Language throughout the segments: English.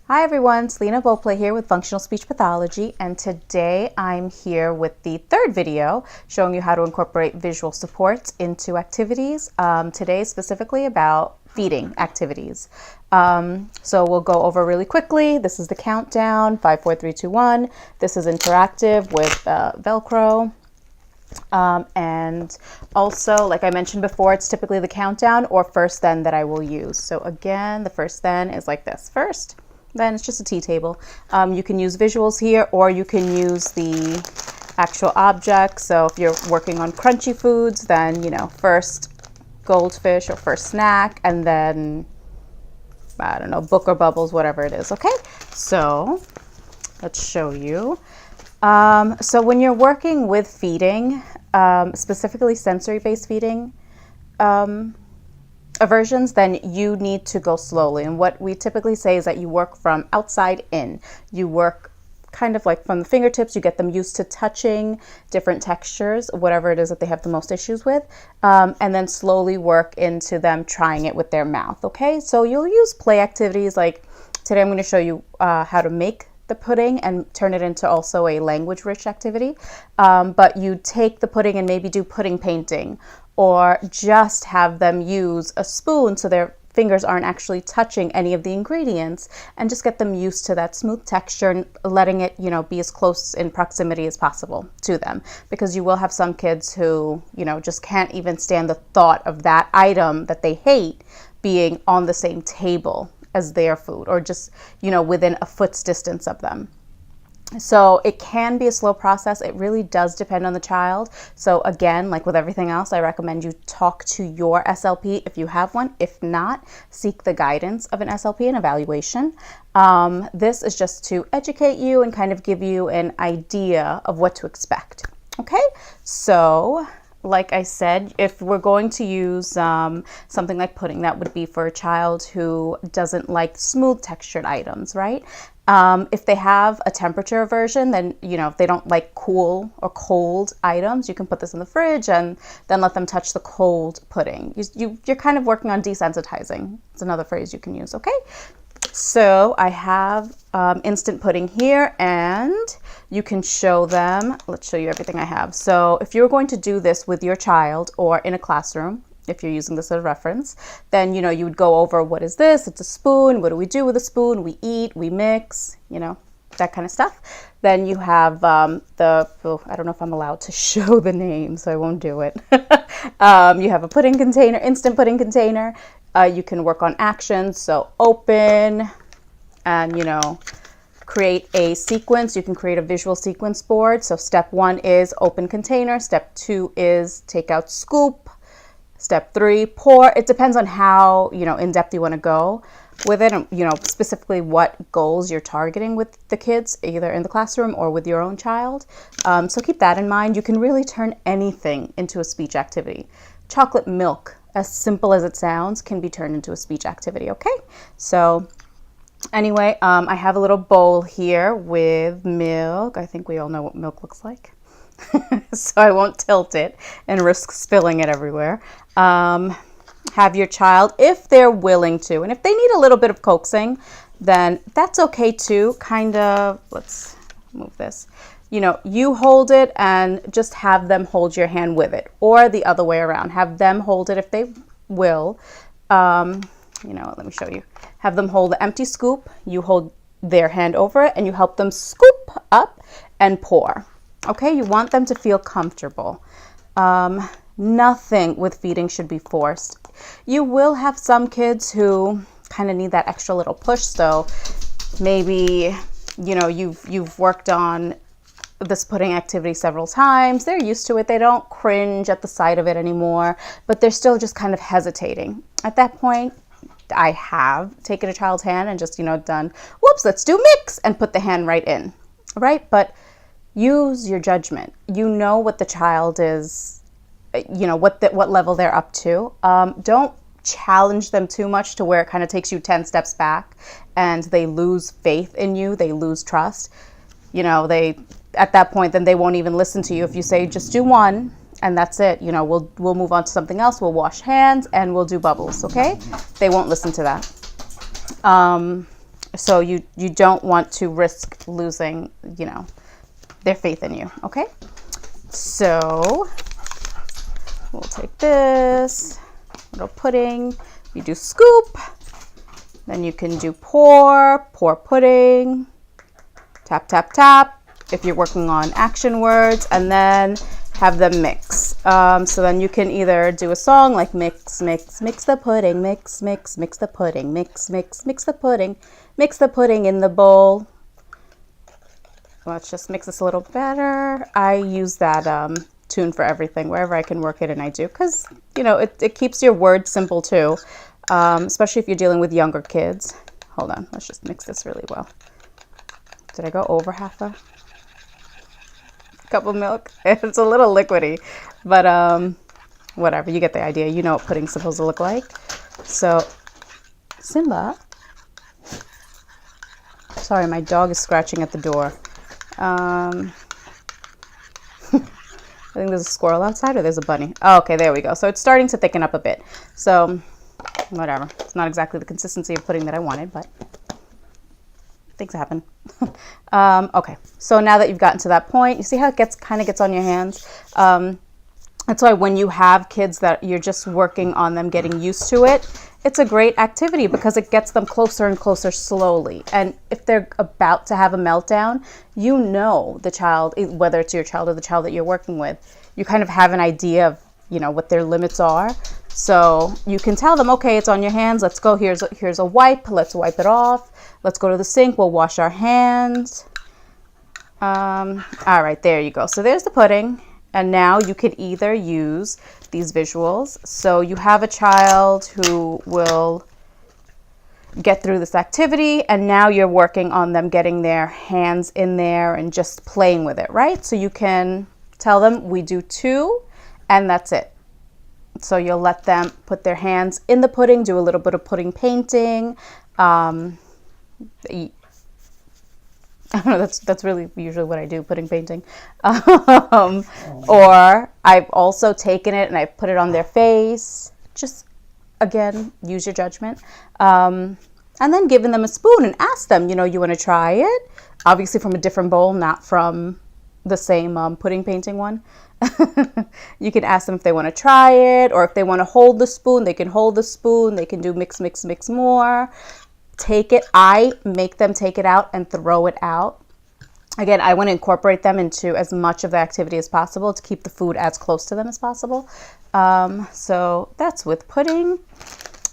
Hi everyone, Selena Beauplay here with Functional Speech Pathology, and today I'm here with the third video showing you how to incorporate visual supports into activities. Today is specifically about feeding activities. So we'll go over really quickly. This is the countdown, 5, 4, 3, 2, 1. This is interactive with Velcro. And also, like I mentioned before, it's typically the countdown or first then that I will use. So again, the first then is like this. First, then it's just a tea table. You can use visuals here, or you can use the actual object. So if you're working on crunchy foods, then, you know, first goldfish or first snack, and then, I don't know, book or bubbles, whatever it is. Okay, so let's show you. So when you're working with feeding, specifically sensory-based feeding aversions, then you need to go slowly. And what we typically say is that you work from outside in. You work kind of like from the fingertips, you get them used to touching different textures, whatever it is that they have the most issues with, and then slowly work into them trying it with their mouth, okay? So you'll use play activities, like today I'm going to show you how to make the pudding and turn it into also a language-rich activity. But you take the pudding and maybe do pudding painting, or just have them use a spoon so their fingers aren't actually touching any of the ingredients, and just get them used to that smooth texture and letting it, you know, be as close in proximity as possible to them. Because you will have some kids who, you know, just can't even stand the thought of that item that they hate being on the same table as their food, or just, you know, within a foot's distance of them. So it can be a slow process. It really does depend on the child. So again, like with everything else, I recommend you talk to your SLP if you have one. If not, seek the guidance of an SLP and evaluation. This is just to educate you and kind of give you an idea of what to expect. Okay, so like I said, if we're going to use something like pudding, that would be for a child who doesn't like smooth textured items, right? If they have a temperature aversion, then, you know, if they don't like cool or cold items, you can put this in the fridge and then let them touch the cold pudding. You're kind of working on desensitizing. It's another phrase you can use, okay? So I have instant pudding here, and you can show them. Let's show you everything I have. So if you're going to do this with your child or in a classroom, if you're using this as a reference, then, you know, you would go over, what is this? It's a spoon. What do we do with a spoon? We eat, we mix, you know, that kind of stuff. Then you have I don't know if I'm allowed to show the name, so I won't do it. You have a pudding container, instant pudding container. You can work on actions, so open and, you know, create a sequence. You can create a visual sequence board. So step 1 is open container. Step 2 is take out scoop. Step 3, pour. It depends on how, you know, in depth you want to go with it, and, you know, specifically what goals you're targeting with the kids, either in the classroom or with your own child. So keep that in mind. You can really turn anything into a speech activity. Chocolate milk, as simple as it sounds, can be turned into a speech activity, okay? So anyway, I have a little bowl here with milk. I think we all know what milk looks like. So I won't tilt it and risk spilling it everywhere. Have your child, if they're willing to, and if they need a little bit of coaxing, then that's okay too. Kind of, let's move this. You know, you hold it and just have them hold your hand with it, or the other way around. Have them hold it if they will. You know, let me show you. Have them hold the empty scoop. You hold their hand over it, and you help them scoop up and pour. Okay, you want them to feel comfortable. Nothing with feeding should be forced. You will have some kids who kind of need that extra little push. So maybe, you know, you've worked on this pudding activity several times. They're used to it. They don't cringe at the sight of it anymore, but they're still just kind of hesitating. At that point, I have taken a child's hand and just, you know, done, whoops, let's do mix, and put the hand right in, right? But use your judgment. You know what the child is, you know, what level they're up to. Don't challenge them too much to where it kind of takes you 10 steps back and they lose faith in you, they lose trust. You know, at that point, then they won't even listen to you if you say, just do one and that's it. You know, we'll move on to something else. We'll wash hands and we'll do bubbles, okay? They won't listen to that. So you don't want to risk losing, their faith in you, okay? So we'll take this little pudding. You do scoop, then you can do pour pudding, tap, tap, tap, if you're working on action words, and then have them mix. So then you can either do a song like mix, mix, mix the pudding, mix, mix, mix the pudding, mix, mix, mix the pudding in the bowl. Let's just mix this a little better. I use that tune for everything, wherever I can work it, and I do, because, it keeps your words simple too, especially if you're dealing with younger kids. Hold on, let's just mix this really well. Did I go over half a cup of milk? It's a little liquidy, but whatever, you get the idea. You know what pudding's supposed to look like. So, Simba. Sorry, my dog is scratching at the door. I think there's a squirrel outside, or there's a bunny. Oh, okay, there we go. So it's starting to thicken up a bit. So, whatever. It's not exactly the consistency of pudding that I wanted, but things happen. Okay, so now that you've gotten to that point, you see how it kind of gets on your hands? That's why when you have kids that you're just working on them getting used to it, it's a great activity because it gets them closer and closer slowly. And if they're about to have a meltdown, the child, whether it's your child or the child that you're working with, you kind of have an idea of, what their limits are. So you can tell them, okay, it's on your hands. Let's go. Here's a wipe. Let's wipe it off. Let's go to the sink. We'll wash our hands. All right, there you go. So there's the pudding. And now you could either use these visuals. So you have a child who will get through this activity, and now you're working on them getting their hands in there and just playing with it, right? So you can tell them we do 2 and that's it. So you'll let them put their hands in the pudding, do a little bit of pudding painting. I don't know, that's really usually what I do, pudding painting. Or I've also taken it and I've put it on their face. Just, again, use your judgment. And then giving them a spoon and ask them, you want to try it? Obviously from a different bowl, not from the same pudding painting one. You can ask them if they want to try it, or if they want to hold the spoon, they can hold the spoon. They can do mix, mix, mix more. Take it. I make them take it out and throw it out. Again, I want to incorporate them into as much of the activity as possible to keep the food as close to them as possible. So that's with pudding.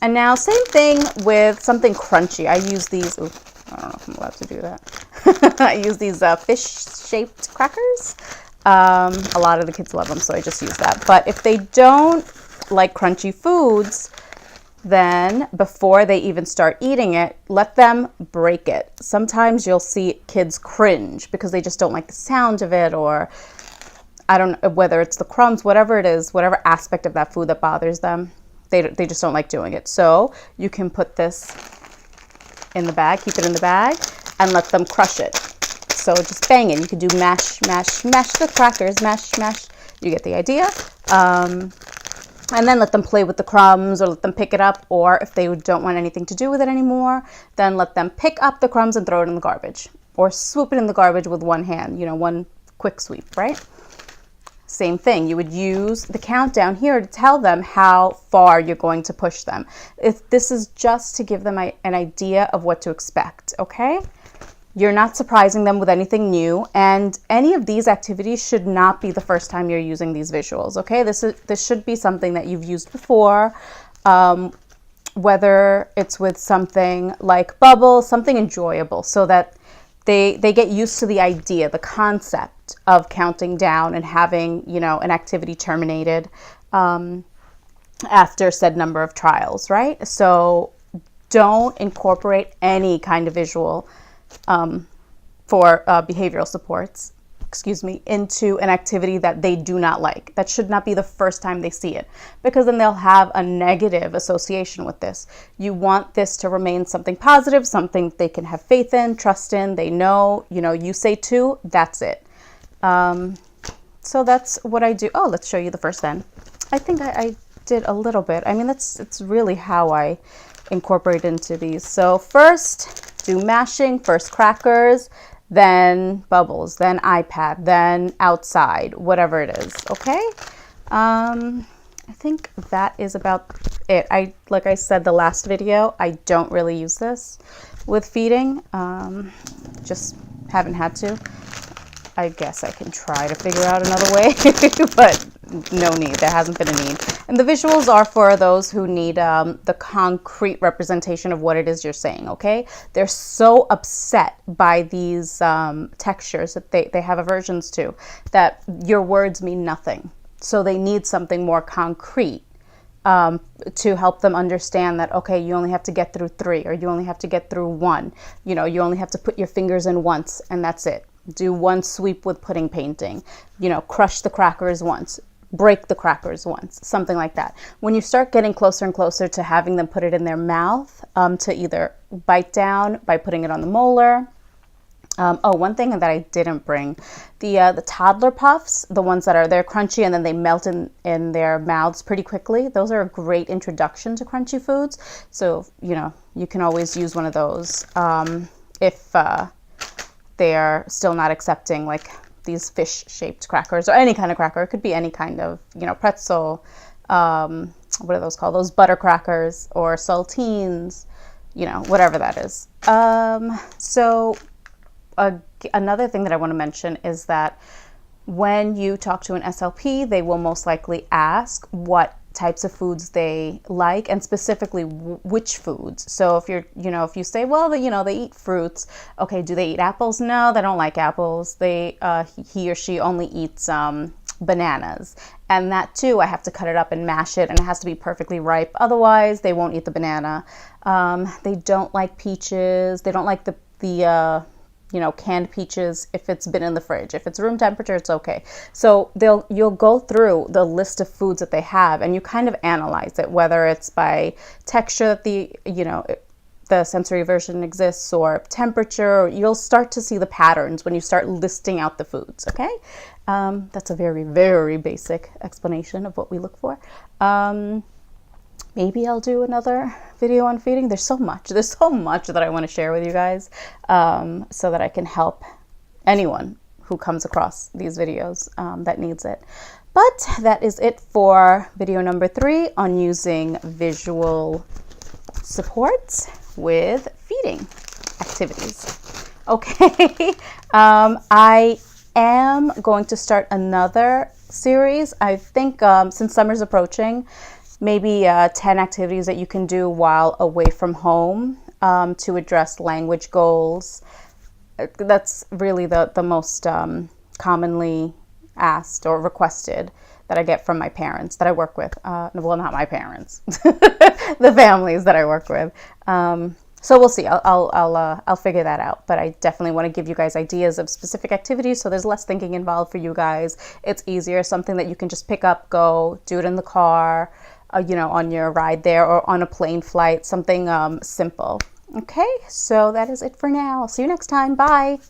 And now same thing with something crunchy. I use these, I don't know if I'm allowed to do that. I use these fish-shaped crackers. A lot of the kids love them, so I just use that. But if they don't like crunchy foods, then before they even start eating it, let them break it. Sometimes you'll see kids cringe because they just don't like the sound of it, or I don't know, whether it's the crumbs, whatever it is, whatever aspect of that food that bothers them, they just don't like doing it. So you can put this in the bag, keep it in the bag, and let them crush it. So just bang it. You can do mash, mash, mash the crackers, mash, mash. You get the idea. And then let them play with the crumbs, or let them pick it up, or if they don't want anything to do with it anymore, then let them pick up the crumbs and throw it in the garbage, or swoop it in the garbage with one hand, one quick sweep, right? Same thing. You would use the countdown here to tell them how far you're going to push them. This is just to give them an idea of what to expect, okay? You're not surprising them with anything new, and any of these activities should not be the first time you're using these visuals, okay? This should be something that you've used before, whether it's with something like bubbles, something enjoyable, so that they get used to the idea, the concept of counting down and having, an activity terminated after said number of trials, right? So don't incorporate any kind of visual for behavioral supports, into an activity that they do not like. That should not be the first time they see it, because then they'll have a negative association with this. You want this to remain something positive, something they can have faith in, trust in, they know, you say 2, that's it. So that's what I do. Oh, let's show you the first then. I think I did a little bit. I mean, it's really how I incorporate into these. So first, do mashing, first crackers, then bubbles, then iPad, then outside, whatever it is, okay? I think that is about it. Like I said the last video, I don't really use this with feeding. Just haven't had to. I guess I can try to figure out another way, but no need. There hasn't been a need. And the visuals are for those who need the concrete representation of what it is you're saying, okay? They're so upset by these textures that they have aversions to, that your words mean nothing. So they need something more concrete to help them understand that, okay, you only have to get through 3, or you only have to get through 1. You know, you only have to put your fingers in once, and that's it. Do 1 sweep with pudding painting, you know, crush the crackers once, break the crackers once, something like that. When you start getting closer and closer to having them put it in their mouth, to either bite down by putting it on the molar. Oh, one thing that I didn't bring, the toddler puffs, the ones that they're crunchy and then they melt in their mouths pretty quickly. Those are a great introduction to crunchy foods. So, you know, you can always use one of those if they are still not accepting like these fish-shaped crackers or any kind of cracker. It could be any kind of, you know, pretzel, what are those called? Those butter crackers or saltines, you know, whatever that is. Another thing that I want to mention is that when you talk to an SLP, they will most likely ask what types of foods they like, and specifically which foods. So if if you say, well, they eat fruits. Okay, do they eat apples? No, they don't like apples. He or she only eats bananas. And that too, I have to cut it up and mash it, and it has to be perfectly ripe. Otherwise, they won't eat the banana. They don't like peaches. They don't like the canned peaches if it's been in the fridge. If it's room temperature, it's okay. So you'll go through the list of foods that they have, and you kind of analyze it, whether it's by texture that the sensory aversion exists, or temperature. You'll start to see the patterns when you start listing out the foods, okay? That's a very, very basic explanation of what we look for. Maybe I'll do another video on feeding. There's so much that I want to share with you guys, so that I can help anyone who comes across these videos that needs it. But that is it for video number 3 on using visual supports with feeding activities. Okay, I am going to start another series. I think since summer's approaching, maybe 10 activities that you can do while away from home to address language goals. That's really the most commonly asked or requested that I get from my parents that I work with. Well, not my parents, the families that I work with. So we'll see. I'll figure that out. But I definitely want to give you guys ideas of specific activities, so there's less thinking involved for you guys. It's easier, something that you can just pick up, go, do it in the car, on your ride there, or on a plane flight, something simple. Okay, so that is it for now. I'll see you next time. Bye.